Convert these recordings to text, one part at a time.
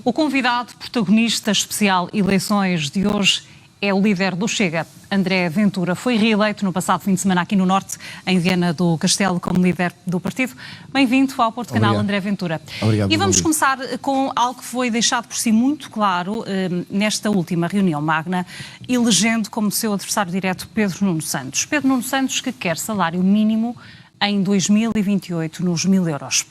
O convidado protagonista especial eleições de hoje é o líder do Chega, André Ventura. Foi reeleito no passado fim de semana aqui no Norte, em Viana do Castelo, como líder do partido. Bem-vindo ao Porto Canal, André Ventura. Obrigado. E vamos começar com algo que foi deixado por si muito claro nesta última reunião magna, elegendo como seu adversário direto Pedro Nuno Santos. Pedro Nuno Santos, que quer salário mínimo em 2028 nos 1.000 euros.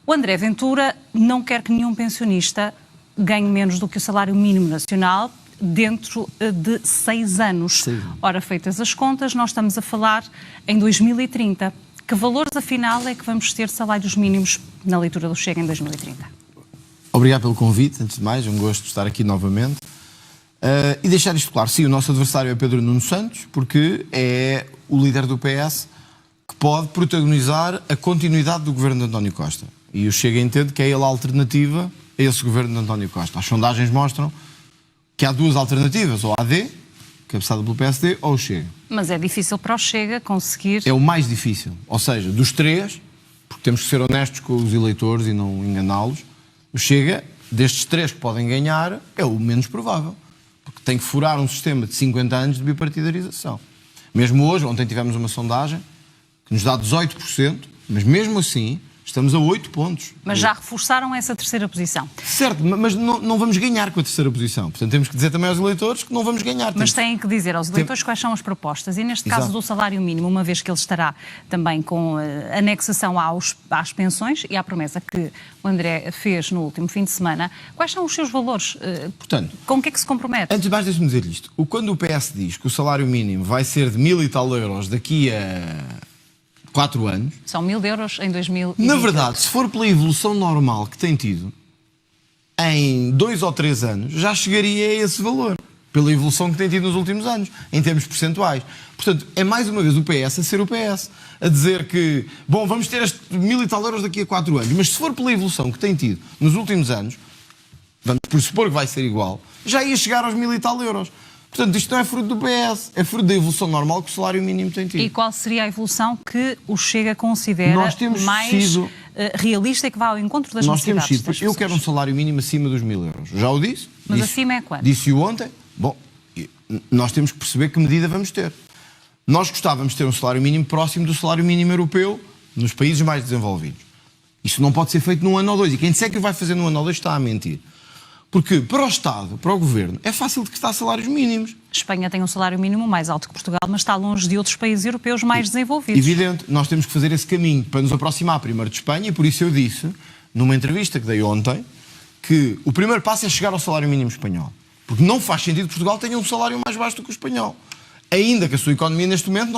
O André Ventura não quer que nenhum pensionista ganhe menos do que o salário mínimo nacional dentro de 6 anos. Ora, feitas as contas, nós estamos a falar em 2030. Que valores, afinal, é que vamos ter salários mínimos na leitura do Chega em 2030? Obrigado pelo convite, antes de mais, é um gosto de estar aqui novamente. E deixar isto claro, sim, o nosso adversário é Pedro Nuno Santos, porque é o líder do PS que pode protagonizar a continuidade do governo de António Costa. E o Chega entende que é ele a alternativa a esse governo de António Costa. As sondagens mostram que há duas alternativas, ou a AD, cabeçada pelo PSD, ou o Chega. Mas é difícil para o Chega conseguir... É o mais difícil. Ou seja, dos três, porque temos que ser honestos com os eleitores e não enganá-los, o Chega, destes três que podem ganhar, é o menos provável. Porque tem que furar um sistema de 50 anos de bipartidarização. Mesmo hoje, ontem tivemos uma sondagem que nos dá 18%, mas mesmo assim estamos a 8 pontos. Mas já reforçaram essa terceira posição. Certo, mas não vamos ganhar com a terceira posição. Portanto, temos que dizer também aos eleitores que não vamos ganhar. Mas têm que dizer aos eleitores quais são as propostas. E neste caso do salário mínimo, uma vez que ele estará também com anexação às pensões e à promessa que o André fez no último fim de semana, quais são os seus valores? Portanto, com o que é que se compromete? Antes de mais, deixe-me dizer isto. Quando o PS diz que o salário mínimo vai ser de 1.000 e tal euros daqui a 4 anos... São 1.000 euros em 2020. Na verdade, se for pela evolução normal que tem tido, em 2 ou 3 anos, já chegaria a esse valor. Pela evolução que tem tido nos últimos anos, em termos percentuais. Portanto, é mais uma vez o PS a ser o PS. A dizer que, bom, vamos ter este 1.000 e tal euros daqui a 4 anos. Mas se for pela evolução que tem tido nos últimos anos, vamos pressupor que vai ser igual, já ia chegar aos 1.000 e tal euros. Portanto, isto não é fruto do PS, é fruto da evolução normal que o salário mínimo tem tido. E qual seria a evolução que o Chega considera mais realista e que vá ao encontro das necessidades das pessoas? Eu quero um salário mínimo acima dos 1.000 euros. Já o disse. Mas acima é quanto? Disse-o ontem. Bom, nós temos que perceber que medida vamos ter. Nós gostávamos de ter um salário mínimo próximo do salário mínimo europeu nos países mais desenvolvidos. Isso não pode ser feito num ano ou dois. E quem disser que o vai fazer num ano ou dois está a mentir. Porque para o Estado, para o Governo, é fácil decretar salários mínimos. Espanha tem um salário mínimo mais alto que Portugal, mas está longe de outros países europeus mais desenvolvidos. Evidente, nós temos que fazer esse caminho para nos aproximar primeiro de Espanha, e por isso eu disse, numa entrevista que dei ontem, que o primeiro passo é chegar ao salário mínimo espanhol. Porque não faz sentido que Portugal tenha um salário mais baixo do que o espanhol. Ainda que a sua economia neste momento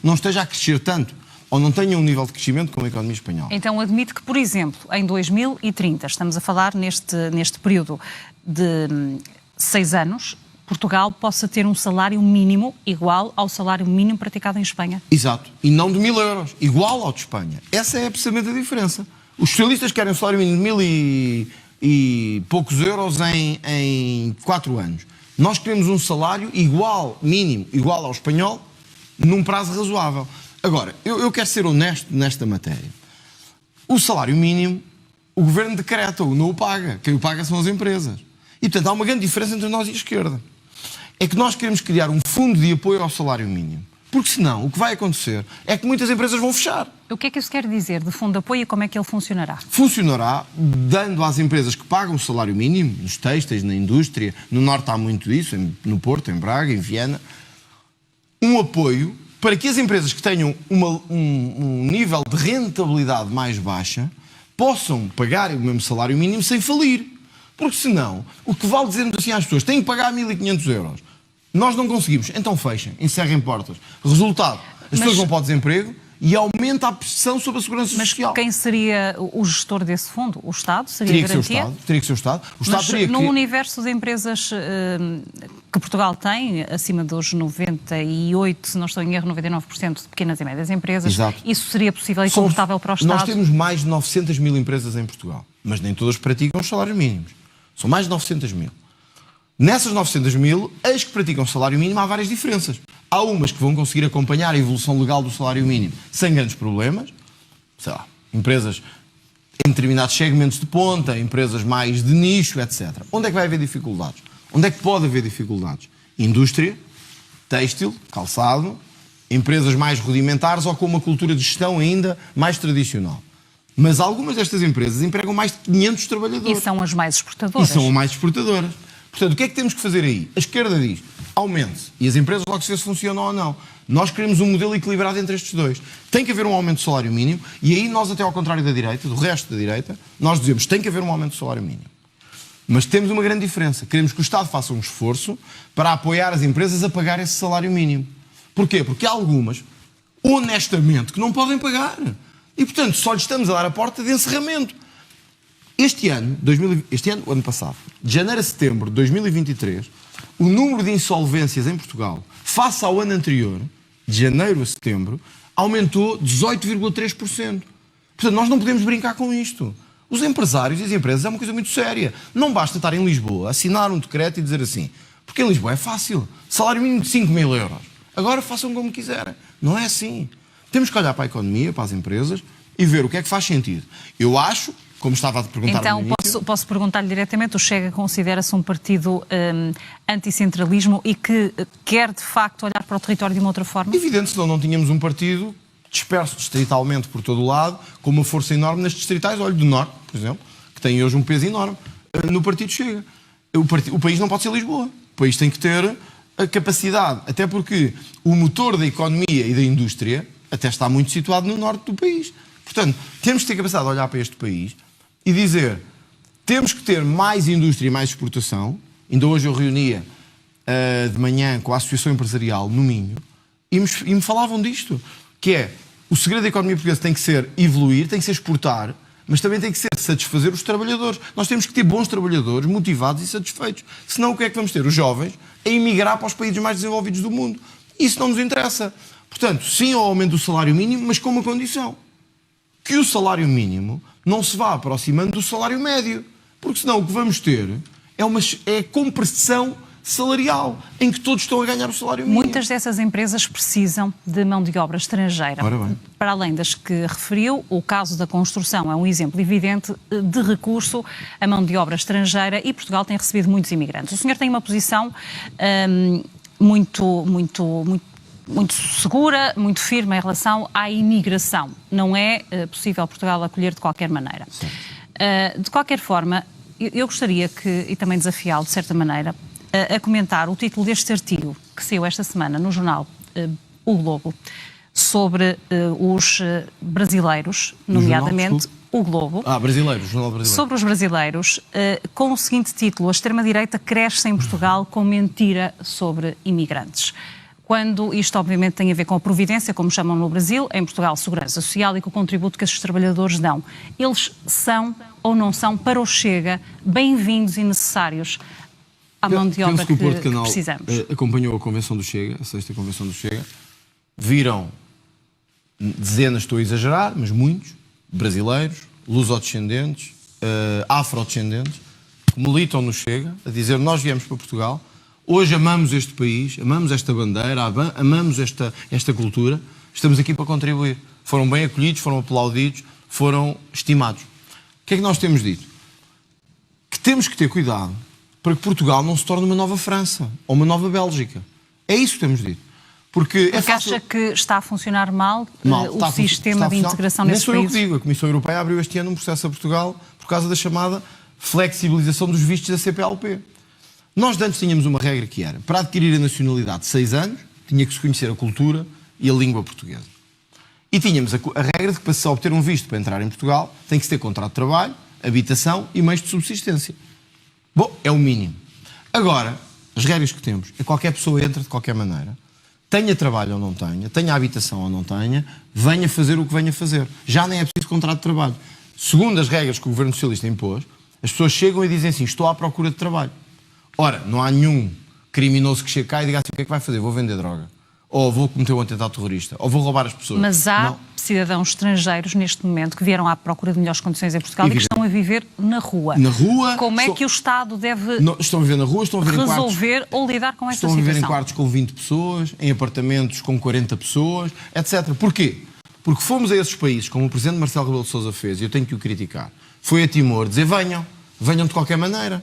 não esteja a crescer tanto, ou não tenha um nível de crescimento como a economia espanhola. Então admite que, por exemplo, em 2030, estamos a falar neste período de 6 anos, Portugal possa ter um salário mínimo igual ao salário mínimo praticado em Espanha? Exato. E não de 1.000 euros. Igual ao de Espanha. Essa é precisamente a diferença. Os socialistas querem um salário mínimo de 1.000 e poucos euros em 4 anos. Nós queremos um salário mínimo, igual ao espanhol, num prazo razoável. Agora, eu quero ser honesto nesta matéria. O salário mínimo, o Governo decreta-o, não o paga. Quem o paga são as empresas. E, portanto, há uma grande diferença entre nós e a esquerda. É que nós queremos criar um fundo de apoio ao salário mínimo. Porque, senão, o que vai acontecer é que muitas empresas vão fechar. O que é que isso quer dizer de fundo de apoio e como é que ele funcionará? Funcionará dando às empresas que pagam o salário mínimo, nos têxteis, na indústria, no Norte há muito disso, no Porto, em Braga, em Viena, um apoio para que as empresas que tenham um nível de rentabilidade mais baixa possam pagar o mesmo salário mínimo sem falir. Porque senão, o que vale dizermos assim às pessoas, têm que pagar 1.500 euros. Nós não conseguimos, então fechem, encerrem portas. Resultado, as pessoas vão para o desemprego e aumenta a pressão sobre a segurança social. Mas quem seria o gestor desse fundo? O Estado? Seria a garantia? Teria que ser o Estado. No universo de empresas que Portugal tem, acima dos 98, se não estou em erro, 99% de pequenas e médias empresas, exato, isso seria possível e confortável para o Estado? Nós temos mais de 900 mil empresas em Portugal, mas nem todas praticam os salários mínimos. São mais de 900 mil. Nessas 900 mil, as que praticam o salário mínimo, há várias diferenças. Há umas que vão conseguir acompanhar a evolução legal do salário mínimo sem grandes problemas. Sei lá, empresas em determinados segmentos de ponta, empresas mais de nicho, etc. Onde é que vai haver dificuldades? Onde é que pode haver dificuldades? Indústria, têxtil, calçado, empresas mais rudimentares ou com uma cultura de gestão ainda mais tradicional. Mas algumas destas empresas empregam mais de 500 trabalhadores. E são as mais exportadoras. E são as mais exportadoras. Portanto, o que é que temos que fazer aí? A esquerda diz, aumente-se. E as empresas logo se vê se funcionam ou não. Nós queremos um modelo equilibrado entre estes dois. Tem que haver um aumento do salário mínimo. E aí nós, até ao contrário da direita, do resto da direita, nós dizemos que tem que haver um aumento do salário mínimo. Mas temos uma grande diferença. Queremos que o Estado faça um esforço para apoiar as empresas a pagar esse salário mínimo. Porquê? Porque há algumas, honestamente, que não podem pagar. E, portanto, só lhes estamos a dar a porta de encerramento. O ano passado, de janeiro a setembro de 2023, o número de insolvências em Portugal, face ao ano anterior, de janeiro a setembro, aumentou 18,3%. Portanto, nós não podemos brincar com isto. Os empresários e as empresas é uma coisa muito séria. Não basta estar em Lisboa, assinar um decreto e dizer assim, porque em Lisboa é fácil, salário mínimo de 5.000 euros. Agora façam como quiserem. Não é assim. Temos que olhar para a economia, para as empresas e ver o que é que faz sentido. Eu acho, como estava a perguntar então, no início... posso perguntar-lhe diretamente, o Chega considera-se um partido anticentralismo e que quer, de facto, olhar para o território de uma outra forma? Evidente, senão não tínhamos um partido disperso distritalmente por todo o lado, com uma força enorme nas distritais, olho do Norte, por exemplo, que tem hoje um peso enorme no partido Chega. O país não pode ser Lisboa. O país tem que ter a capacidade, até porque o motor da economia e da indústria até está muito situado no norte do país. Portanto, temos que ter capacidade de olhar para este país e dizer, temos que ter mais indústria e mais exportação. Ainda hoje eu reunia de manhã com a Associação Empresarial no Minho e me falavam disto, que é, o segredo da economia portuguesa tem que ser evoluir, tem que ser exportar, mas também tem que ser satisfazer os trabalhadores. Nós temos que ter bons trabalhadores, motivados e satisfeitos. Senão o que é que vamos ter? Os jovens a emigrar para os países mais desenvolvidos do mundo. Isso não nos interessa. Portanto, sim ao aumento do salário mínimo, mas com uma condição. Que o salário mínimo não se vá aproximando do salário médio. Porque senão o que vamos ter é compressão salarial, em que todos estão a ganhar o salário mínimo. Muitas dessas empresas precisam de mão de obra estrangeira. Ora bem. Para além das que referiu, o caso da construção é um exemplo evidente de recurso à mão de obra estrangeira e Portugal tem recebido muitos imigrantes. O senhor tem uma posição muito segura, muito firme em relação à imigração. Não é possível Portugal acolher de qualquer maneira. De qualquer forma, eu gostaria e também desafiá-lo, de certa maneira, a comentar o título deste artigo que saiu esta semana no jornal O Globo sobre os brasileiros, nomeadamente O Globo. Brasileiros, Jornal Brasileiro. Sobre os brasileiros, com o seguinte título: a extrema-direita cresce em Portugal com mentira sobre imigrantes. Quando isto obviamente tem a ver com a providência, como chamam no Brasil, em Portugal, segurança social e com o contributo que esses trabalhadores dão. Eles são ou não são, para o Chega, bem-vindos e necessários à mão de obra que precisamos? Acompanhou a Convenção do Chega, a 6ª Convenção do Chega, viram dezenas, estou a exagerar, mas muitos, brasileiros, lusodescendentes, afrodescendentes, que militam no Chega, a dizer, nós viemos para Portugal, hoje amamos este país, amamos esta bandeira, amamos esta cultura, estamos aqui para contribuir. Foram bem acolhidos, foram aplaudidos, foram estimados. O que é que nós temos dito? Que temos que ter cuidado para que Portugal não se torne uma nova França ou uma nova Bélgica. É isso que temos dito. Porque é fácil... acha que está a funcionar mal o sistema de integração nesses países? Nem sou eu que digo. A Comissão Europeia abriu este ano um processo a Portugal por causa da chamada flexibilização dos vistos da CPLP. Nós antes tínhamos uma regra que era, para adquirir a nacionalidade de 6 anos, tinha que se conhecer a cultura e a língua portuguesa. E tínhamos a regra de que para se obter um visto para entrar em Portugal, tem que se ter contrato de trabalho, habitação e meios de subsistência. Bom, é o mínimo. Agora, as regras que temos é que qualquer pessoa entra de qualquer maneira, tenha trabalho ou não tenha habitação ou não tenha, venha fazer o que venha fazer. Já nem é preciso contrato de trabalho. Segundo as regras que o Governo Socialista impôs, as pessoas chegam e dizem assim, estou à procura de trabalho. Ora, não há nenhum criminoso que chegue cá e diga assim, o que é que vai fazer? Vou vender droga. Ou vou cometer um atentado terrorista. Ou vou roubar as pessoas. Mas há cidadãos estrangeiros neste momento que vieram à procura de melhores condições em Portugal e que estão a viver na rua. Na rua. Como é que o Estado deve estão a viver na rua, estão a viver resolver em quartos, ou lidar com esta situação? Estão a viver em quartos com 20 pessoas, em apartamentos com 40 pessoas, etc. Porquê? Porque fomos a esses países, como o Presidente Marcelo Rebelo de Sousa fez, e eu tenho que o criticar, foi a Timor dizer venham de qualquer maneira.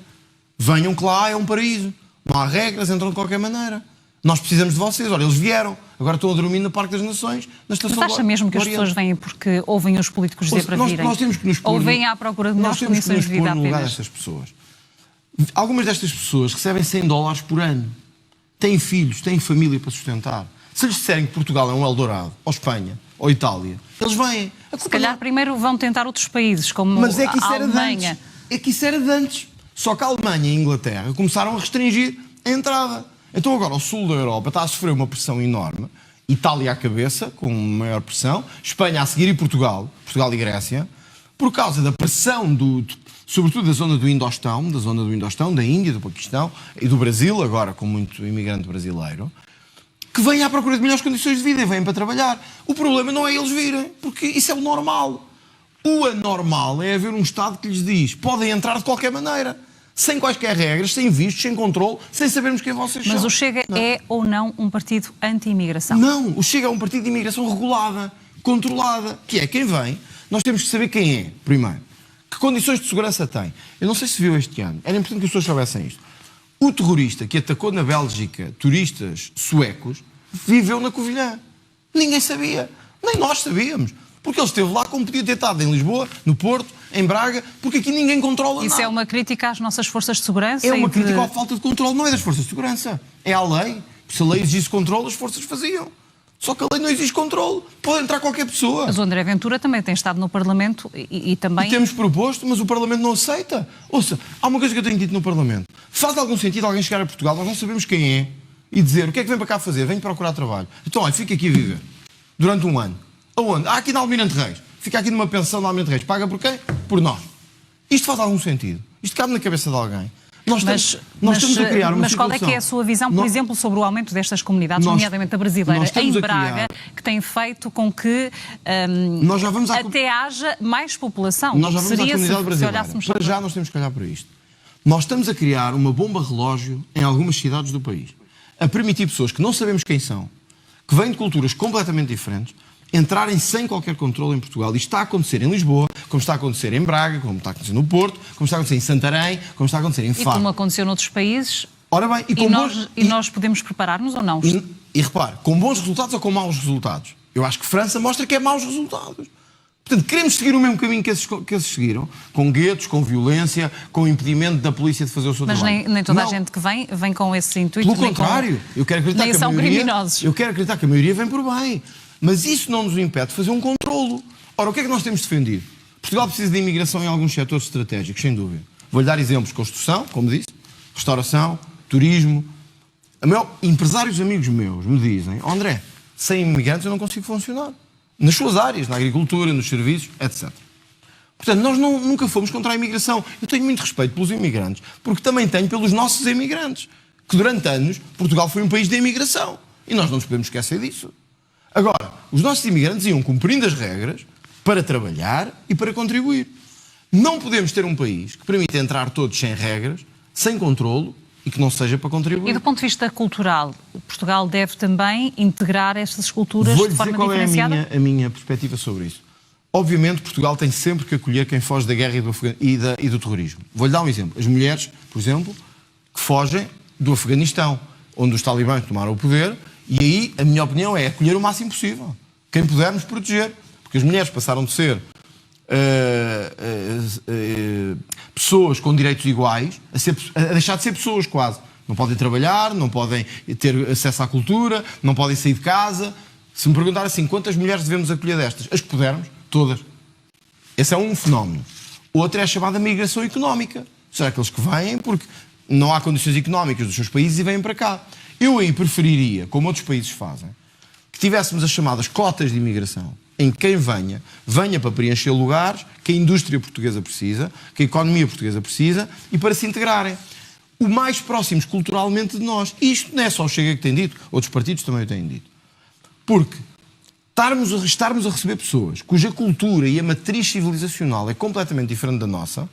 Venham que lá é um paraíso. Não há regras, entram de qualquer maneira. Nós precisamos de vocês. Olha, eles vieram. Agora estão a dormir no Parque das Nações, na estação. Mas acha mesmo que as pessoas vêm porque ouvem os políticos dizer para virem? Nós temos que nos pôr, ou vêm à procura de melhores condições de vida apenas? Lugar destas pessoas. Algumas destas pessoas recebem $100 por ano. Têm filhos, têm família para sustentar. Se lhes disserem que Portugal é um Eldorado, ou Espanha, ou Itália, eles vêm. Se calhar primeiro vão tentar outros países, como Mas é que isso a era Alemanha. de antes. É que isso era de antes. Só que a Alemanha e a Inglaterra começaram a restringir a entrada. Então agora o sul da Europa está a sofrer uma pressão enorme. Itália à cabeça, com maior pressão. Espanha a seguir e Portugal e Grécia. Por causa da pressão, sobretudo da zona do Indostão, da Índia, do Paquistão e do Brasil, agora com muito imigrante brasileiro, que vêm à procura de melhores condições de vida e vêm para trabalhar. O problema não é eles virem, porque isso é o normal. O anormal é haver um Estado que lhes diz podem entrar de qualquer maneira, sem quaisquer regras, sem vistos, sem controle, sem sabermos quem vocês são. Mas o Chega é ou não um partido anti-imigração? Não, o Chega é um partido de imigração regulada, controlada, que é quem vem. Nós temos que saber quem é, primeiro. Que condições de segurança tem. Eu não sei se viu este ano, era importante que as pessoas soubessem isto. O terrorista que atacou na Bélgica turistas suecos viveu na Covilhã. Ninguém sabia. Nem nós sabíamos. Porque ele esteve lá como podia ter estado em Lisboa, no Porto, em Braga, porque aqui ninguém controla nada. Isso é uma crítica às nossas forças de segurança? É uma crítica à falta de controle, não é das forças de segurança. É à lei. Se a lei exigisse controle, as forças faziam. Só que a lei não exige controle. Pode entrar qualquer pessoa. Mas o André Ventura também tem estado no Parlamento e também... E temos proposto, mas o Parlamento não aceita. Ouça, há uma coisa que eu tenho dito no Parlamento. Faz algum sentido alguém chegar a Portugal, nós não sabemos quem é, e dizer o que é que vem para cá fazer? Vem procurar trabalho. Então, olha, fica aqui a viver. Durante um ano. Aonde? Aqui na Almirante Reis. Fica aqui numa pensão na Almirante Reis. Paga por quem? Por nós. Isto faz algum sentido? Isto cabe na cabeça de alguém? Nós estamos a criar uma Mas qual situação... é que é a sua visão, por exemplo, sobre o aumento destas comunidades, nomeadamente a brasileira, em Braga, que tem feito com que até haja mais população? Nós já vamos à comunidade brasileira. Para já nós temos que olhar para isto. Nós estamos a criar uma bomba relógio em algumas cidades do país. A permitir pessoas que não sabemos quem são, que vêm de culturas completamente diferentes, entrarem sem qualquer controle em Portugal. Isto está a acontecer em Lisboa, como está a acontecer em Braga, como está a acontecer no Porto, como está a acontecer em Santarém, como está a acontecer em Faro. E como aconteceu noutros países. Ora bem, nós podemos preparar-nos ou não? E repare, com bons resultados ou com maus resultados? Eu acho que França mostra que é maus resultados. Portanto, queremos seguir o mesmo caminho que esses seguiram, com guetos, com violência, com impedimento da polícia de fazer o seu trabalho. Mas nem toda a gente que vem com esse intuito. Pelo contrário, eu quero acreditar que a maioria... criminosos. Eu quero acreditar que a maioria vem por bem. Mas isso não nos impede de fazer um controlo. Ora, o que é que nós temos defendido? Portugal precisa de imigração em alguns setores estratégicos, sem dúvida. Vou-lhe dar exemplos. Construção, como disse, restauração, turismo. Empresários amigos meus me dizem, André, sem imigrantes eu não consigo funcionar. Nas suas áreas, na agricultura, nos serviços, etc. Portanto, nós nunca fomos contra a imigração. Eu tenho muito respeito pelos imigrantes, porque também tenho pelos nossos imigrantes. Que durante anos, Portugal foi um país de imigração. E nós não nos podemos esquecer disso. Agora, os nossos imigrantes iam cumprindo as regras para trabalhar e para contribuir. Não podemos ter um país que permita entrar todos sem regras, sem controlo e que não seja para contribuir. E do ponto de vista cultural, Portugal deve também integrar estas culturas de forma diferenciada? Vou-lhe dizer qual é a minha perspectiva sobre isso. Obviamente, Portugal tem sempre que acolher quem foge da guerra e do terrorismo. Vou-lhe dar um exemplo. As mulheres, por exemplo, que fogem do Afeganistão, onde os talibãs tomaram o poder. E aí, a minha opinião é acolher o máximo possível. Quem pudermos proteger. Porque as mulheres passaram de ser pessoas com direitos iguais a deixar de ser pessoas quase. Não podem trabalhar, não podem ter acesso à cultura, não podem sair de casa. Se me perguntar assim, quantas mulheres devemos acolher destas? As que pudermos, todas. Esse é um fenómeno. Outro é a chamada migração económica. São aqueles que vêm porque não há condições económicas dos seus países e vêm para cá. Eu aí preferiria, como outros países fazem, que tivéssemos as chamadas cotas de imigração, em que quem venha para preencher lugares que a indústria portuguesa precisa, que a economia portuguesa precisa, e para se integrarem. O mais próximos culturalmente de nós. E isto não é só o Chega que tem dito, outros partidos também o têm dito. Porque estarmos a receber pessoas cuja cultura e a matriz civilizacional é completamente diferente da nossa,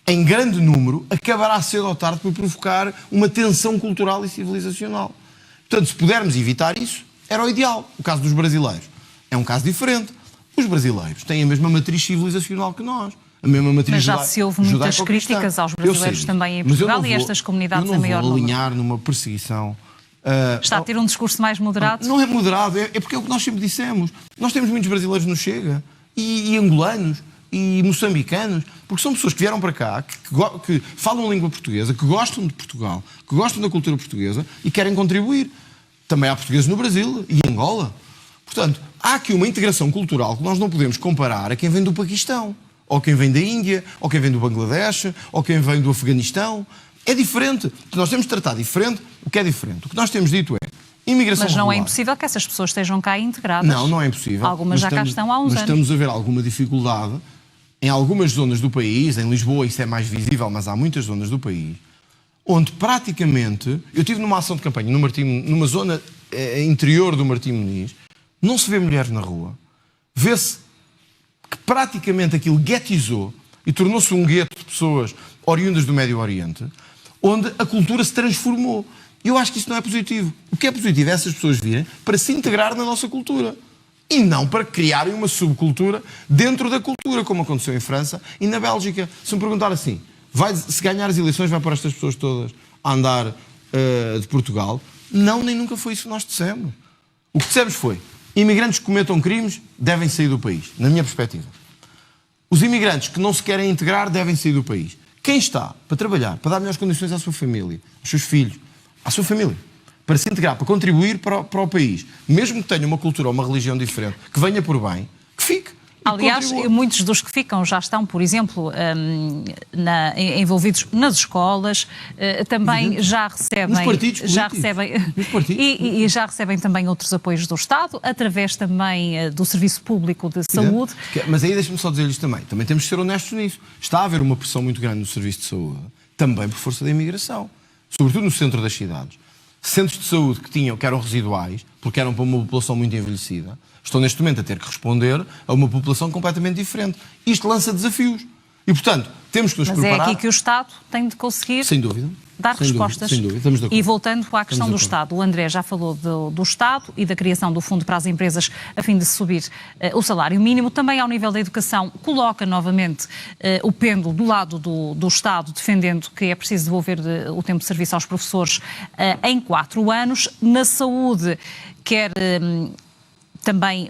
em grande número, acabará cedo ou tarde por provocar uma tensão cultural e civilizacional. Portanto, se pudermos evitar isso, era o ideal. O caso dos brasileiros é um caso diferente. Os brasileiros têm a mesma matriz civilizacional que nós. A mesma matriz mas já se houve muitas críticas aos brasileiros também em Portugal e estas comunidades a maior número. Eu não vou alinhar numa perseguição. Está a ter um discurso mais moderado? Não é moderado, é porque é o que nós sempre dissemos. Nós temos muitos brasileiros no Chega, e angolanos, e moçambicanos, porque são pessoas que vieram para cá, que falam a língua portuguesa, que gostam de Portugal, que gostam da cultura portuguesa e querem contribuir. Também há portugueses no Brasil e em Angola. Portanto, há aqui uma integração cultural que nós não podemos comparar a quem vem do Paquistão, ou quem vem da Índia, ou quem vem do Bangladesh, ou quem vem do Afeganistão. É diferente. Nós temos de tratar diferente o que é diferente. O que nós temos dito é imigração Mas não regular. é impossível que essas pessoas estejam cá integradas. Não é impossível. Algumas já cá estão há uns anos. Mas estamos a ver alguma dificuldade em algumas zonas do país, em Lisboa isso é mais visível, mas há muitas zonas do país, onde praticamente, eu estive numa ação de campanha numa zona interior do Martim Moniz, não se vê mulheres na rua, vê-se que praticamente aquilo guetizou e tornou-se um gueto de pessoas oriundas do Médio Oriente, onde a cultura se transformou. E eu acho que isso não é positivo. O que é positivo é essas pessoas virem para se integrar na nossa cultura. E não para criarem uma subcultura dentro da cultura, como aconteceu em França e na Bélgica. Se me perguntar assim, se ganhar as eleições, vai para estas pessoas todas a andar de Portugal? Não, nem nunca foi isso que nós dissemos. O que dissemos foi, imigrantes que cometam crimes devem sair do país, na minha perspectiva. Os imigrantes que não se querem integrar devem sair do país. Quem está para trabalhar, para dar melhores condições à sua família, aos seus filhos, à sua família, para se integrar, para contribuir para o país, mesmo que tenha uma cultura ou uma religião diferente, que venha por bem, que fique. Aliás, muitos dos que ficam já estão, por exemplo, envolvidos nas escolas, também já recebem... Nos partidos e já recebem também outros apoios do Estado, através também do Serviço Público de Saúde. Mas aí deixa-me só dizer isto também. Também temos de ser honestos nisso. Está a haver uma pressão muito grande no Serviço de Saúde, também por força da imigração. Sobretudo no centro das cidades. Centros de saúde que eram residuais, porque eram para uma população muito envelhecida, estão neste momento a ter que responder a uma população completamente diferente. Isto lança desafios. E, portanto, temos que nos preparar... Mas é aqui que o Estado tem de conseguir sem dúvida, dar respostas. Sem dúvida, estamos de acordo. E voltando à questão do Estado, o André já falou do Estado e da criação do fundo para as empresas a fim de subir o salário mínimo. Também ao nível da educação, coloca novamente o pêndulo do lado do Estado, defendendo que é preciso devolver o tempo de serviço aos professores em 4 anos. Na saúde, quer também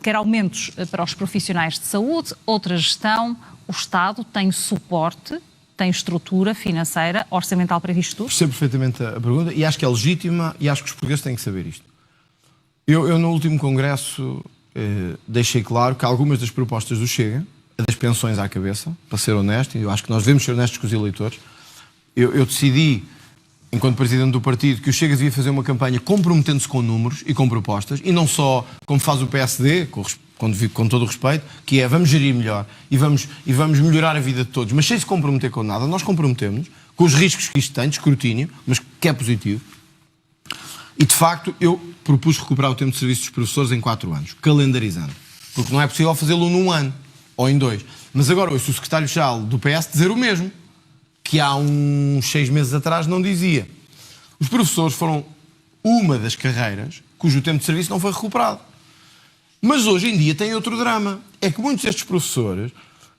quer aumentos para os profissionais de saúde, outra gestão. O Estado tem suporte, tem estrutura financeira, orçamental para isto tudo? Percebo perfeitamente a pergunta e acho que é legítima e acho que os portugueses têm que saber isto. Eu no último congresso deixei claro que algumas das propostas do Chega, das pensões à cabeça, para ser honesto, e eu acho que nós devemos ser honestos com os eleitores, eu decidi, enquanto presidente do partido, que o Chega devia fazer uma campanha comprometendo-se com números e com propostas, e não só como faz o PSD, com todo o respeito, que é vamos gerir melhor e vamos melhorar a vida de todos, mas sem se comprometer com nada. Nós comprometemos com os riscos que isto tem, de escrutínio, mas que é positivo. E, de facto, eu propus recuperar o tempo de serviço dos professores em 4 anos, calendarizando. Porque não é possível fazê-lo num ano ou em 2. Mas agora ouço o secretário-geral do PS dizer o mesmo, que há uns 6 meses atrás não dizia. Os professores foram uma das carreiras cujo tempo de serviço não foi recuperado. Mas hoje em dia tem outro drama. É que muitos destes professores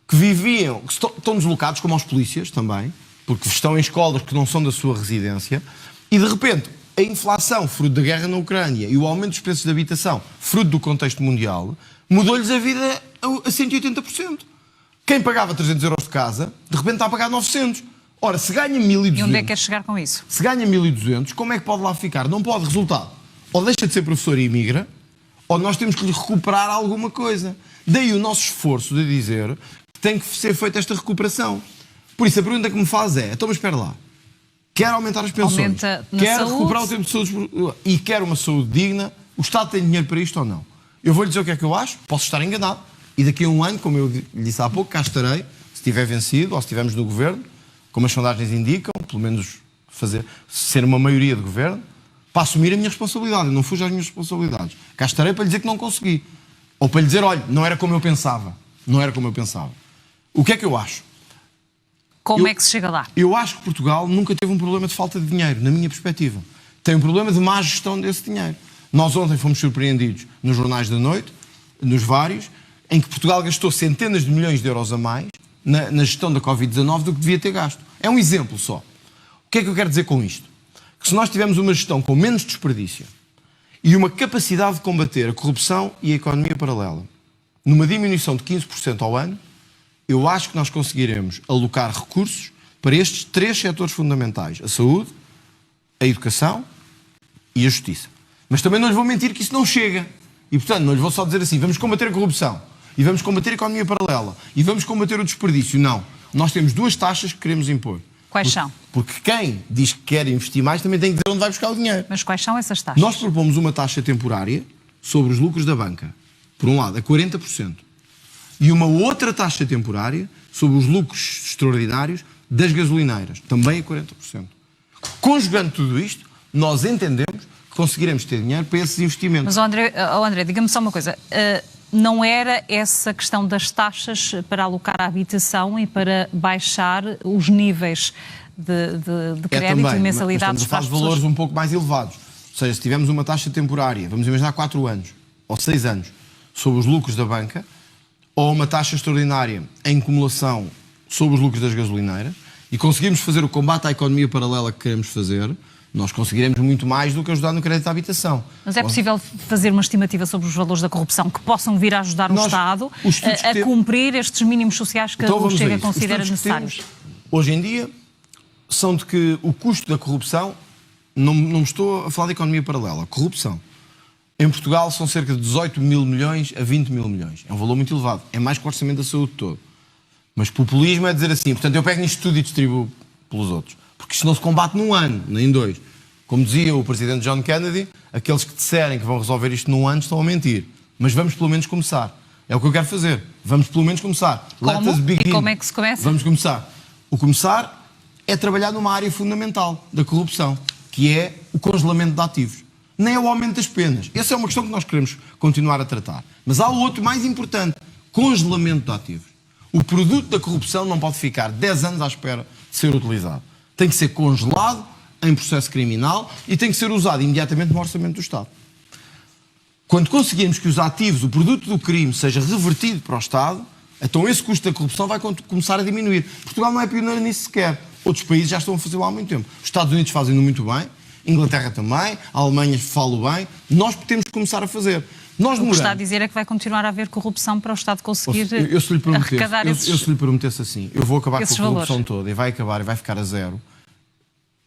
que viviam, que estão deslocados, como aos polícias também, porque estão em escolas que não são da sua residência, e de repente a inflação, fruto da guerra na Ucrânia, e o aumento dos preços de habitação, fruto do contexto mundial, mudou-lhes a vida a 180%. Quem pagava 300 euros de casa, de repente está a pagar 900. Ora, se ganha 1.200... E onde é que quer chegar com isso? Se ganha 1.200, como é que pode lá ficar? Não pode. Resultado. Ou deixa de ser professor e imigra, ou nós temos que lhe recuperar alguma coisa. Daí o nosso esforço de dizer que tem que ser feita esta recuperação. Por isso, a pergunta que me faz é, então, mas espera lá, quer aumentar as pensões, quer recuperar o tempo de saúde e quer uma saúde digna, o Estado tem dinheiro para isto ou não? Eu vou-lhe dizer o que é que eu acho, posso estar enganado, e daqui a um ano, como eu lhe disse há pouco, cá estarei, se tiver vencido, ou se estivermos no governo, como as sondagens indicam, pelo menos ser uma maioria de governo, para assumir a minha responsabilidade. Eu não fujo às minhas responsabilidades. Cá estarei para lhe dizer que não consegui. Ou para lhe dizer, olha, não era como eu pensava. Não era como eu pensava. O que é que eu acho? Como é que se chega lá? Eu acho que Portugal nunca teve um problema de falta de dinheiro, na minha perspectiva. Tem um problema de má gestão desse dinheiro. Nós ontem fomos surpreendidos nos jornais da noite, nos vários, em que Portugal gastou centenas de milhões de euros a mais na gestão da Covid-19 do que devia ter gasto. É um exemplo só. O que é que eu quero dizer com isto? Que se nós tivermos uma gestão com menos desperdício e uma capacidade de combater a corrupção e a economia paralela, numa diminuição de 15% ao ano, eu acho que nós conseguiremos alocar recursos para estes 3 setores fundamentais: a saúde, a educação e a justiça. Mas também não lhes vou mentir que isso não chega. E, portanto, não lhes vou só dizer assim, vamos combater a corrupção, e vamos combater a economia paralela, e vamos combater o desperdício. Não. Nós temos 2 taxas que queremos impor. Quais são? Porque quem diz que quer investir mais também tem que dizer onde vai buscar o dinheiro. Mas quais são essas taxas? Nós propomos uma taxa temporária sobre os lucros da banca, por um lado, a 40%, e uma outra taxa temporária sobre os lucros extraordinários das gasolineiras, também a 40%. Conjugando tudo isto, nós entendemos que conseguiremos ter dinheiro para esses investimentos. Mas, André, diga-me só uma coisa. Não era essa questão das taxas para alocar a habitação e para baixar os níveis de crédito também, e mensalidades para as pessoas? Valores um pouco mais elevados. Ou seja, se tivermos uma taxa temporária, vamos imaginar 4 anos ou 6 anos, sobre os lucros da banca, ou uma taxa extraordinária em acumulação sobre os lucros das gasolineiras, e conseguimos fazer o combate à economia paralela que queremos fazer, nós conseguiremos muito mais do que ajudar no crédito à habitação. Mas é possível fazer uma estimativa sobre os valores da corrupção que possam vir a ajudar o Estado a cumprir estes mínimos sociais que o Chega considera necessários? Hoje em dia são de que o custo da corrupção, não estou a falar de economia paralela, corrupção, em Portugal são cerca de 18 mil milhões a 20 mil milhões. É um valor muito elevado. É mais que o orçamento da saúde todo. Mas populismo é dizer assim, portanto eu pego nisto tudo e distribuo pelos outros. Porque isto não se combate num ano, nem em 2. Como dizia o presidente John Kennedy, aqueles que disserem que vão resolver isto num ano estão a mentir. Mas vamos pelo menos começar. É o que eu quero fazer. Vamos pelo menos começar. Como? Let us begin. E como é que se começa? Vamos começar. O começar é trabalhar numa área fundamental da corrupção, que é o congelamento de ativos. Nem é o aumento das penas. Essa é uma questão que nós queremos continuar a tratar. Mas há o outro mais importante, congelamento de ativos. O produto da corrupção não pode ficar 10 anos à espera de ser utilizado. Tem que ser congelado em processo criminal e tem que ser usado imediatamente no orçamento do Estado. Quando conseguirmos que os ativos, o produto do crime, seja revertido para o Estado, então esse custo da corrupção vai começar a diminuir. Portugal não é pioneiro nisso sequer. Outros países já estão a fazê-lo há muito tempo. Os Estados Unidos fazem-no muito bem, Inglaterra também, a Alemanha fala bem. Nós temos que começar a fazer. Nós o que está a dizer é que vai continuar a haver corrupção para o Estado conseguir arrecadar esses valores. Eu se lhe prometesse assim, eu vou acabar com a corrupção toda e vai acabar e vai ficar a 0,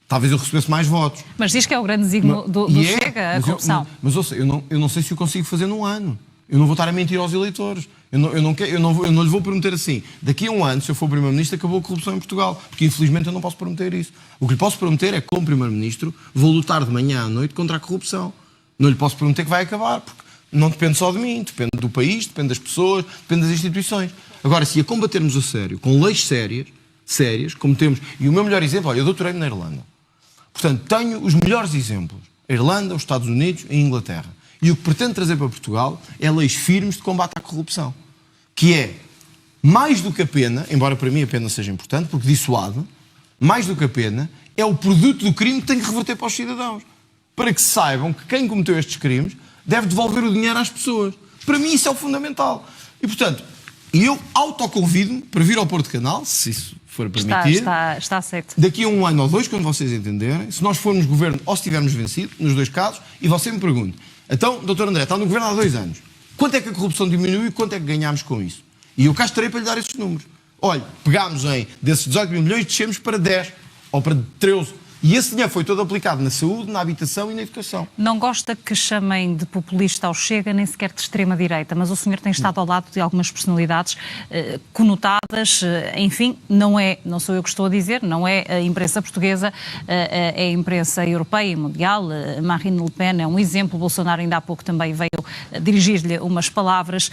talvez eu recebesse mais votos. Mas diz que é o grande desígnio do Chega, a corrupção. Mas ouça, eu não sei se o consigo fazer num ano. Eu não vou estar a mentir aos eleitores. Eu não lhe vou prometer assim. Daqui a um ano, se eu for Primeiro-Ministro, acabou a corrupção em Portugal. Porque, infelizmente, eu não posso prometer isso. O que lhe posso prometer é que, como Primeiro-Ministro, vou lutar de manhã à noite contra a corrupção. Não lhe posso prometer que vai acabar, porque não depende só de mim. Depende do país, depende das pessoas, depende das instituições. Agora, se a combatermos a sério, com leis sérias, como temos... E o meu melhor exemplo, olha, eu doutorei-me na Irlanda. Portanto, tenho os melhores exemplos. A Irlanda, os Estados Unidos e a Inglaterra. E o que pretendo trazer para Portugal é leis firmes de combate à corrupção. Que é, mais do que a pena, embora para mim a pena seja importante, porque dissuade, mais do que a pena, é o produto do crime que tem que reverter para os cidadãos. Para que saibam que quem cometeu estes crimes deve devolver o dinheiro às pessoas. Para mim isso é o fundamental. E, portanto, eu autoconvido-me para vir ao Porto Canal, se isso for permitir. Está aceito. Daqui a um ano ou 2, quando vocês entenderem, se nós formos governo ou se tivermos vencido, nos 2 casos, e você me pergunta, então, Dr. André, está no governo há 2 anos. Quanto é que a corrupção diminuiu e quanto é que ganhámos com isso? E eu cá estarei para lhe dar esses números. Olha, pegámos desses 18 mil milhões, descemos para 10 ou para 13. E esse dinheiro foi todo aplicado na saúde, na habitação e na educação. Não gosta que chamem de populista ao Chega, nem sequer de extrema-direita, mas o senhor tem estado ao lado de algumas personalidades conotadas, enfim, não sou eu que estou a dizer, não é a imprensa portuguesa, é a imprensa europeia e mundial. Marine Le Pen é um exemplo, Bolsonaro ainda há pouco também veio dirigir-lhe umas palavras.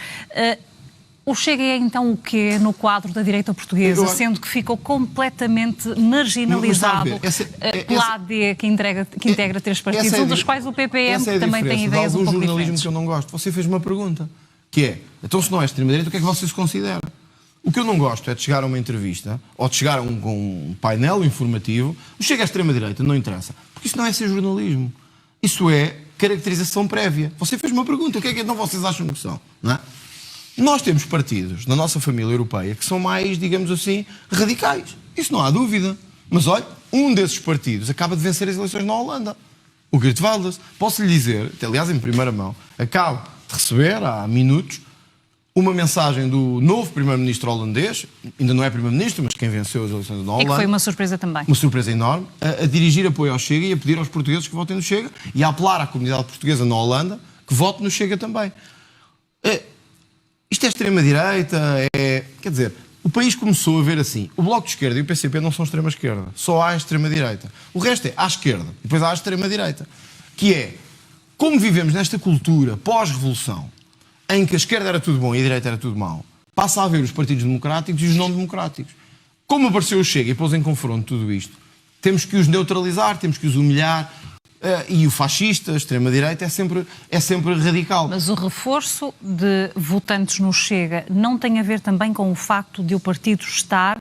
O Chega é então o quê no quadro da direita portuguesa, sendo que ficou completamente marginalizado pela AD, que integra 3 partidos, um dos quais o PPM, que também tem ideias um pouco jornalismo diferentes. Que eu não gosto. Você fez uma pergunta, que é, então se não é extrema-direita, o que é que você se considera? O que eu não gosto é de chegar a uma entrevista, ou de chegar a um painel informativo, o Chega à extrema-direita, não interessa. Porque isso não é ser jornalismo. Isso é caracterização prévia. Você fez uma pergunta, o que é que então vocês acham que são? Não é? Nós temos partidos na nossa família europeia que são mais, digamos assim, radicais. Isso não há dúvida. Mas olha, um desses partidos acaba de vencer as eleições na Holanda. O Geert Wilders. Posso lhe dizer, aliás em primeira mão, acabo de receber há minutos uma mensagem do novo primeiro-ministro holandês, ainda não é primeiro-ministro, mas quem venceu as eleições na Holanda. É que foi uma surpresa também. Uma surpresa enorme, a dirigir apoio ao Chega e a pedir aos portugueses que votem no Chega e a apelar à comunidade portuguesa na Holanda que vote no Chega também. Isto é extrema-direita, quer dizer, o país começou a ver assim, o Bloco de Esquerda e o PCP não são extrema-esquerda, só há a extrema-direita. O resto é à esquerda, e depois há a extrema-direita, que é, como vivemos nesta cultura pós-revolução, em que a esquerda era tudo bom e a direita era tudo mau, passa a haver os partidos democráticos e os não democráticos. Como apareceu o Chega e pôs em confronto tudo isto, temos que os neutralizar, temos que os humilhar, e o fascista, a extrema-direita, é sempre radical. Mas o reforço de votantes no Chega não tem a ver também com o facto de o partido estar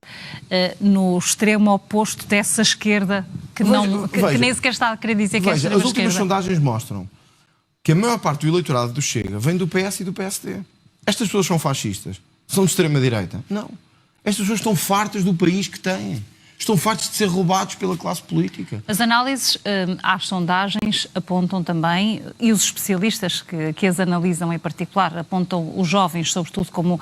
no extremo oposto dessa esquerda que nem sequer está a querer dizer que é a extrema-esquerda? As últimas sondagens mostram que a maior parte do eleitorado do Chega vem do PS e do PSD. Estas pessoas são fascistas? São de extrema-direita? Não. Estas pessoas estão fartas do país que têm. Estão fartos de ser roubados pela classe política. As análises às sondagens apontam também, e os especialistas que as analisam em particular, apontam os jovens, sobretudo, como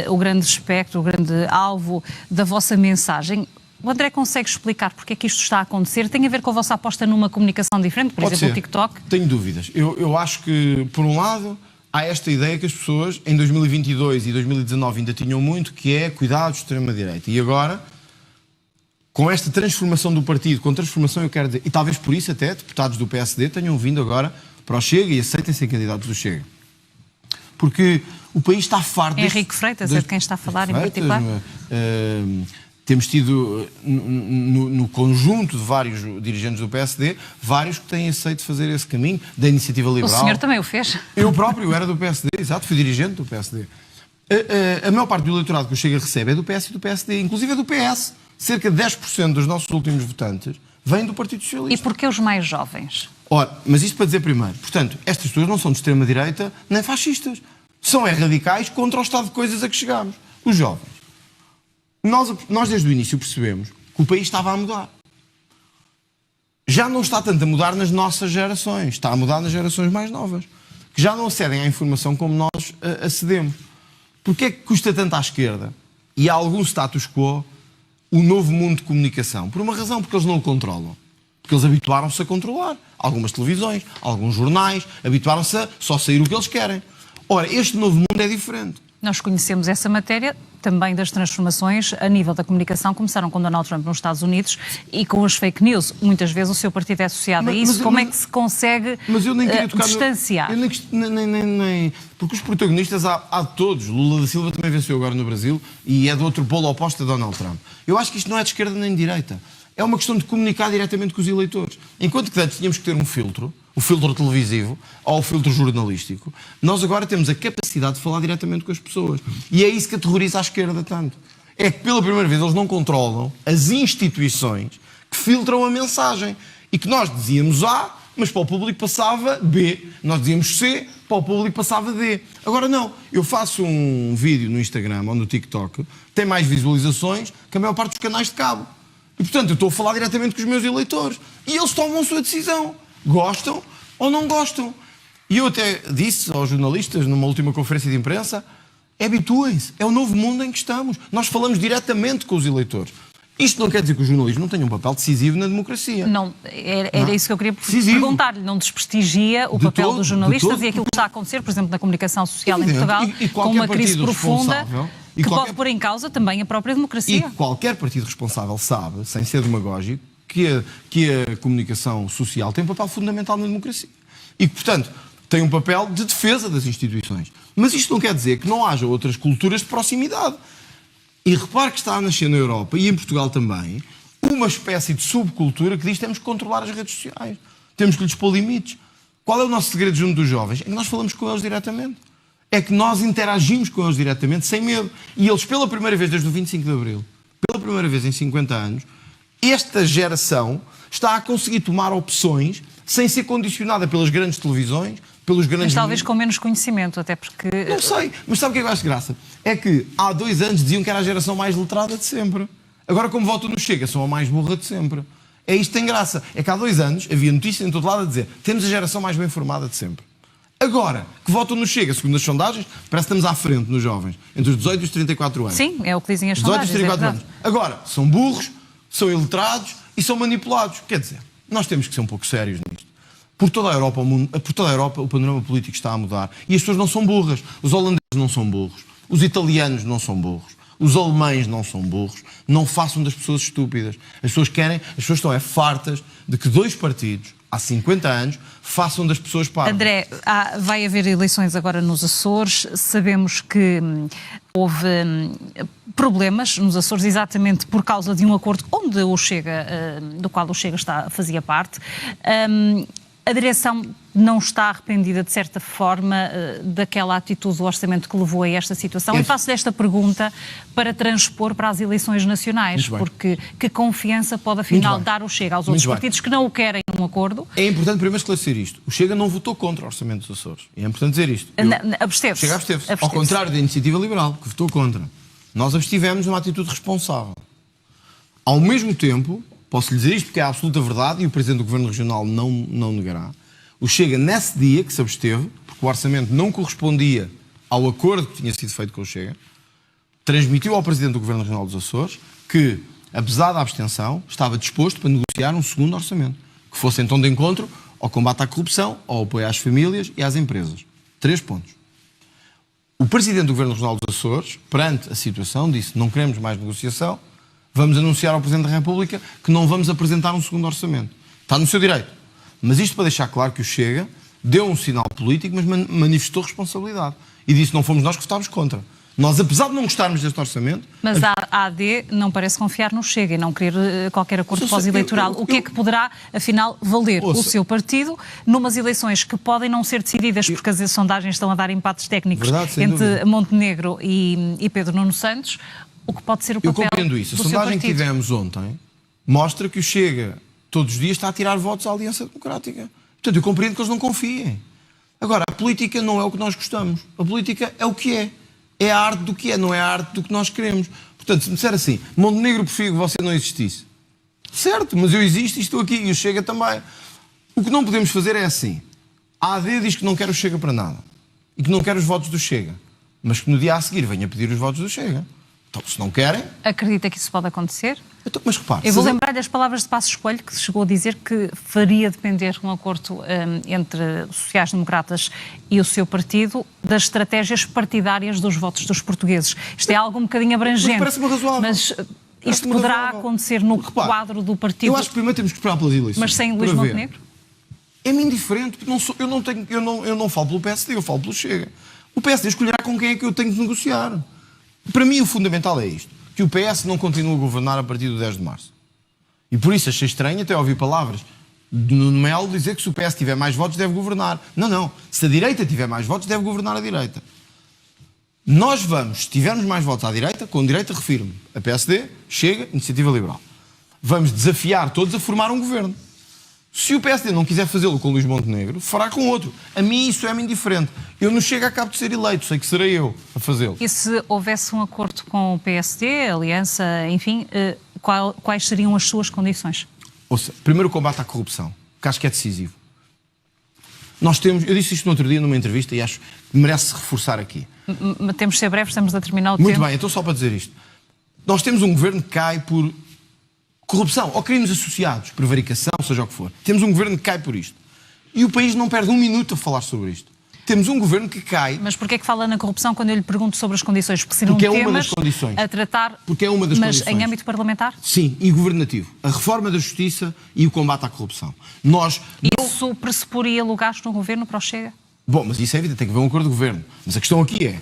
o grande espectro, o grande alvo da vossa mensagem. O André consegue explicar porque é que isto está a acontecer? Tem a ver com a vossa aposta numa comunicação diferente, por exemplo, o TikTok? Tenho dúvidas. Eu acho que, por um lado, há esta ideia que as pessoas, em 2022 e 2019, ainda tinham muito, que é cuidado de extrema-direita. E agora, com esta transformação do partido, com transformação eu quero dizer, e talvez por isso até deputados do PSD tenham vindo agora para o Chega e aceitem ser candidatos do Chega. Porque o país está farto... Henrique Freitas é de quem está a falar em particular? Temos tido, no conjunto de vários dirigentes do PSD, vários que têm aceito fazer esse caminho da iniciativa liberal. O senhor também o fez? Eu próprio era do PSD, exato, fui dirigente do PSD. A maior parte do eleitorado que o Chega recebe é do PS e do PSD, inclusive é do PS. Cerca de 10% dos nossos últimos votantes vêm do Partido Socialista. E porquê os mais jovens? Ora, mas isto para dizer primeiro, portanto, estas pessoas não são de extrema-direita nem fascistas. São radicais contra o estado de coisas a que chegamos. Os jovens. Nós desde o início percebemos que o país estava a mudar. Já não está tanto a mudar nas nossas gerações, está a mudar nas gerações mais novas, que já não acedem à informação como nós acedemos. Porquê é que custa tanto à esquerda? E há algum status quo o novo mundo de comunicação? Por uma razão, porque eles não o controlam. Porque eles habituaram-se a controlar. Algumas televisões, alguns jornais, habituaram-se a só sair o que eles querem. Ora, este novo mundo é diferente. Nós conhecemos essa matéria também das transformações a nível da comunicação. Começaram com Donald Trump nos Estados Unidos e com as fake news. Muitas vezes o seu partido é associado a isso. Como é que se consegue distanciar? Porque os protagonistas há de todos. Lula da Silva também venceu agora no Brasil e é do outro polo oposto a Donald Trump. Eu acho que isto não é de esquerda nem de direita. É uma questão de comunicar diretamente com os eleitores. Enquanto que antes tínhamos que ter um filtro, o filtro televisivo ou o filtro jornalístico, nós agora temos a capacidade de falar diretamente com as pessoas. E é isso que aterroriza a esquerda tanto. É que pela primeira vez eles não controlam as instituições que filtram a mensagem. E que nós dizíamos A, mas para o público passava B. Nós dizíamos C, para o público passava D. Agora não. Eu faço um vídeo no Instagram ou no TikTok, tem mais visualizações que a maior parte dos canais de cabo. E, portanto, eu estou a falar diretamente com os meus eleitores. E eles tomam a sua decisão. Gostam ou não gostam. E eu até disse aos jornalistas, numa última conferência de imprensa, habituem-se. É o novo mundo em que estamos. Nós falamos diretamente com os eleitores. Isto não quer dizer que o jornalismo não tenha um papel decisivo na democracia. Não, era isso que eu queria perguntar-lhe. Não desprestigia o papel dos jornalistas e aquilo que está a acontecer, por exemplo, na comunicação social em Portugal, com uma crise profunda que pode pôr em causa também a própria democracia. E qualquer partido responsável sabe, sem ser demagógico, que a comunicação social tem um papel fundamental na democracia. E que, portanto, tem um papel de defesa das instituições. Mas isto não quer dizer que não haja outras culturas de proximidade. E repare que está a nascer na Europa, e em Portugal também, uma espécie de subcultura que diz que temos que controlar as redes sociais. Temos que lhes pôr limites. Qual é o nosso segredo junto dos jovens? É que nós falamos com eles diretamente. É que nós interagimos com eles diretamente, sem medo. E eles, pela primeira vez desde o 25 de Abril, pela primeira vez em 50 anos, esta geração está a conseguir tomar opções sem ser condicionada pelas grandes televisões, pelos grandes... Mas talvez com menos conhecimento, até porque... Não sei, mas sabe o que é que eu acho de graça? É que há 2 anos diziam que era a geração mais letrada de sempre. Agora, como votam no Chega, são a mais burra de sempre. É isto que tem graça. É que há 2 anos havia notícias em todo lado a dizer temos a geração mais bem formada de sempre. Agora, que votam no Chega, segundo as sondagens, parece que estamos à frente nos jovens, entre os 18 e os 34 anos. Sim, é o que dizem as 18 e sondagens. os 34 anos. Agora, são burros, são iletrados e são manipulados. Quer dizer, nós temos que ser um pouco sérios nisto. Por toda a Europa, o panorama político está a mudar. E as pessoas não são burras. Os holandeses não são burros. Os italianos não são burros. Os alemães não são burros. Não façam das pessoas estúpidas. As pessoas estão fartas de que 2 partidos, há 50 anos, façam das pessoas parvas. André, vai haver eleições agora nos Açores. Sabemos que houve problemas nos Açores exatamente por causa de um acordo onde o Chega, do qual o Chega fazia parte. A direção não está arrependida, de certa forma, daquela atitude do orçamento que levou a esta situação? E faço-lhe esta pergunta para transpor para as eleições nacionais, porque que confiança pode, afinal, dar o Chega aos outros partidos que não o querem num acordo? É importante primeiro esclarecer isto. O Chega não votou contra o orçamento dos Açores. E é importante dizer isto. Absteve-se. Chega absteve-se. Ao contrário da Iniciativa Liberal, que votou contra. Nós abstivemos numa atitude responsável. Ao mesmo tempo... Posso-lhe dizer isto porque é a absoluta verdade e o Presidente do Governo Regional não negará. O Chega, nesse dia que se absteve, porque o orçamento não correspondia ao acordo que tinha sido feito com o Chega, transmitiu ao Presidente do Governo Regional dos Açores que, apesar da abstenção, estava disposto para negociar um segundo orçamento, que fosse então de encontro ao combate à corrupção, ao apoio às famílias e às empresas. 3 pontos. O Presidente do Governo Regional dos Açores, perante a situação, disse: não queremos mais negociação, vamos anunciar ao Presidente da República que não vamos apresentar um segundo orçamento. Está no seu direito. Mas isto para deixar claro que o Chega deu um sinal político, mas manifestou responsabilidade. E disse: não fomos nós que votámos contra. Nós, apesar de não gostarmos deste orçamento... Mas a AD não parece confiar no Chega e não querer qualquer acordo pós-eleitoral. O que é que poderá, afinal, valer o seu partido numas eleições que podem não ser decididas, porque as sondagens estão a dar empates técnicos entre Montenegro e Pedro Nuno Santos? O que pode ser o papel? Eu compreendo isso. A sondagem que tivemos ontem mostra que o Chega, todos os dias, está a tirar votos à Aliança Democrática. Portanto, eu compreendo que eles não confiem. Agora, a política não é o que nós gostamos. A política é o que é. É a arte do que é, não é a arte do que nós queremos. Portanto, se me disser assim, Montenegro, prefiro que você não existisse. Certo, mas eu existo e estou aqui, e o Chega também. O que não podemos fazer é assim. A AD diz que não quer o Chega para nada. E que não quer os votos do Chega. Mas que no dia a seguir venha pedir os votos do Chega. Então, se não querem... Acredita que isso pode acontecer? Então, mas repare... Eu vou lembrar-lhe as palavras de Passos Coelho, que chegou a dizer que faria depender um acordo entre os sociais-democratas e o seu partido das estratégias partidárias dos votos dos portugueses. Isto é algo um bocadinho abrangente. Mas parece-me razoável. Mas isto poderá acontecer no quadro do partido... Eu acho que primeiro temos que esperar pelas eleições. Mas sem Luís Montenegro? É-me indiferente. Eu não falo pelo PSD, eu falo pelo Chega. O PSD escolherá com quem é que eu tenho de negociar. Para mim, o fundamental é isto. Que o PS não continua a governar a partir do 10 de março. E por isso achei estranho até ouvir palavras de Nuno Melo dizer que se o PS tiver mais votos deve governar. Não. Se a direita tiver mais votos deve governar a direita. Nós vamos, se tivermos mais votos à direita, com direita refiro-me a PSD, Chega, Iniciativa Liberal. Vamos desafiar todos a formar um governo. Se o PSD não quiser fazê-lo com Luís Montenegro, fará com outro. A mim isso é-me indiferente. Eu não chego a cabo de ser eleito, sei que serei eu a fazê-lo. E se houvesse um acordo com o PSD, aliança, enfim, quais seriam as suas condições? Ouça, primeiro o combate à corrupção, que acho que é decisivo. Nós temos, eu disse isto no outro dia numa entrevista e acho que merece reforçar aqui. Temos de ser breves, estamos a terminar o tempo. Muito bem, então só para dizer isto. Nós temos um governo que cai por corrupção ou crimes associados, prevaricação, seja o que for. Temos um governo que cai por isto. E o país não perde um minuto a falar sobre isto. Temos um governo que cai... Mas porquê é que fala na corrupção quando eu lhe pergunto sobre as condições? Porque seriam temas a tratar... Porque é uma das condições. Mas em âmbito parlamentar? Sim, e governativo. A reforma da justiça e o combate à corrupção. Isso pressuporia lugares no governo para o Chega? Bom, mas isso é evidente, tem que haver um acordo de governo. Mas a questão aqui é,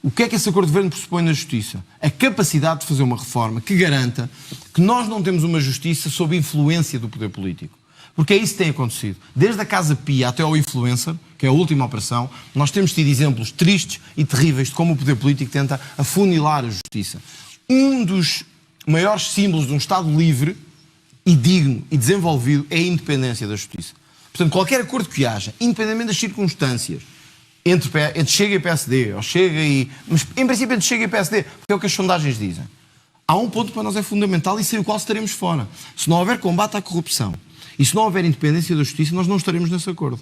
o que é que esse acordo de governo pressupõe na justiça? A capacidade de fazer uma reforma que garanta que nós não temos uma justiça sob influência do poder político. Porque é isso que tem acontecido. Desde a Casa Pia até ao influencer, que é a última operação, nós temos tido exemplos tristes e terríveis de como o poder político tenta afunilar a justiça. Um dos maiores símbolos de um Estado livre e digno e desenvolvido é a independência da justiça. Portanto, qualquer acordo que haja, independentemente das circunstâncias, entre Chega e PSD, ou Chega e... Mas, em princípio, entre Chega e PSD, porque é o que as sondagens dizem. Há um ponto que para nós é fundamental e sem o qual estaremos fora. Se não houver combate à corrupção e se não houver independência da justiça, nós não estaremos nesse acordo.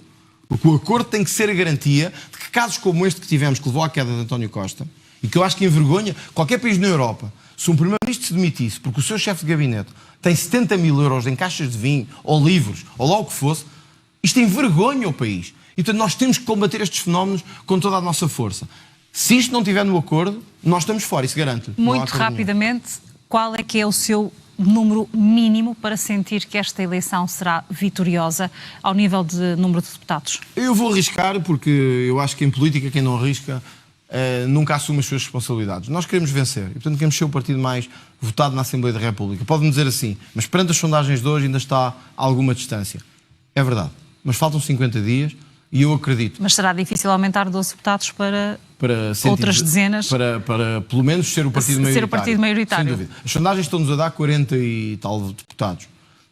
Porque o acordo tem que ser a garantia de que casos como este que tivemos, que levou à queda de António Costa, e que eu acho que envergonha qualquer país na Europa, se um primeiro-ministro se demitisse porque o seu chefe de gabinete tem 70 mil euros em caixas de vinho, ou livros, ou lá o que fosse, isto envergonha o país. E, portanto, nós temos que combater estes fenómenos com toda a nossa força. Se isto não estiver no acordo, nós estamos fora, isso garanto-lhe. Muito rapidamente, qual é que é o seu número mínimo para sentir que esta eleição será vitoriosa ao nível de número de deputados? Eu vou arriscar, porque eu acho que em política quem não arrisca nunca assume as suas responsabilidades. Nós queremos vencer e, portanto, queremos ser o partido mais votado na Assembleia da República. Pode-me dizer assim, mas perante as sondagens de hoje ainda está a alguma distância. É verdade, mas faltam 50 dias e eu acredito. Mas será difícil aumentar 12 deputados para outras dezenas? Para pelo menos ser o partido maioritário. Ser o partido maioritário. Sem dúvida. As sondagens estão-nos a dar 40 e tal deputados.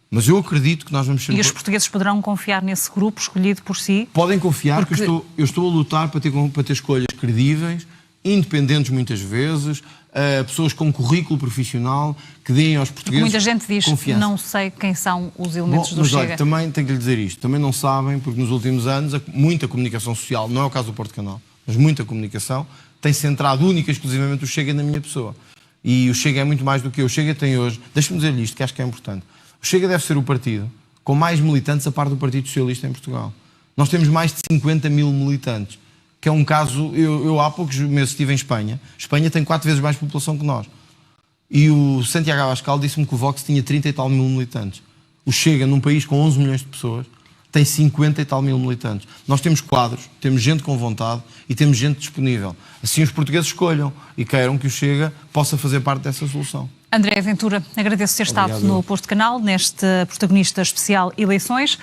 Mas eu acredito que nós vamos ser... E os portugueses poderão confiar nesse grupo escolhido por si? Podem confiar, porque eu estou a lutar para ter escolhas credíveis, independentes muitas vezes, pessoas com currículo profissional que deem aos portugueses muita gente diz, confiança. Não sei quem são os elementos do mas Chega. Olha, também tenho que lhe dizer isto, também não sabem, porque nos últimos anos muita comunicação social, não é o caso do Porto Canal, mas muita comunicação, tem centrado única e exclusivamente o Chega na minha pessoa. E o Chega é muito mais do que eu. O Chega tem hoje, deixe-me dizer-lhe isto, que acho que é importante, o Chega deve ser o partido com mais militantes a par do Partido Socialista em Portugal. Nós temos mais de 50 mil militantes, que é um caso... Eu há poucos meses estive em Espanha. Espanha tem 4 vezes mais população que nós. E o Santiago Abascal disse-me que o Vox tinha 30 e tal mil militantes. O Chega, num país com 11 milhões de pessoas, tem 50 e tal mil militantes. Nós temos quadros, temos gente com vontade e temos gente disponível. Assim os portugueses escolham e queiram que o Chega possa fazer parte dessa solução. André Ventura, agradeço ter estado no Porto Canal, neste protagonista especial Eleições.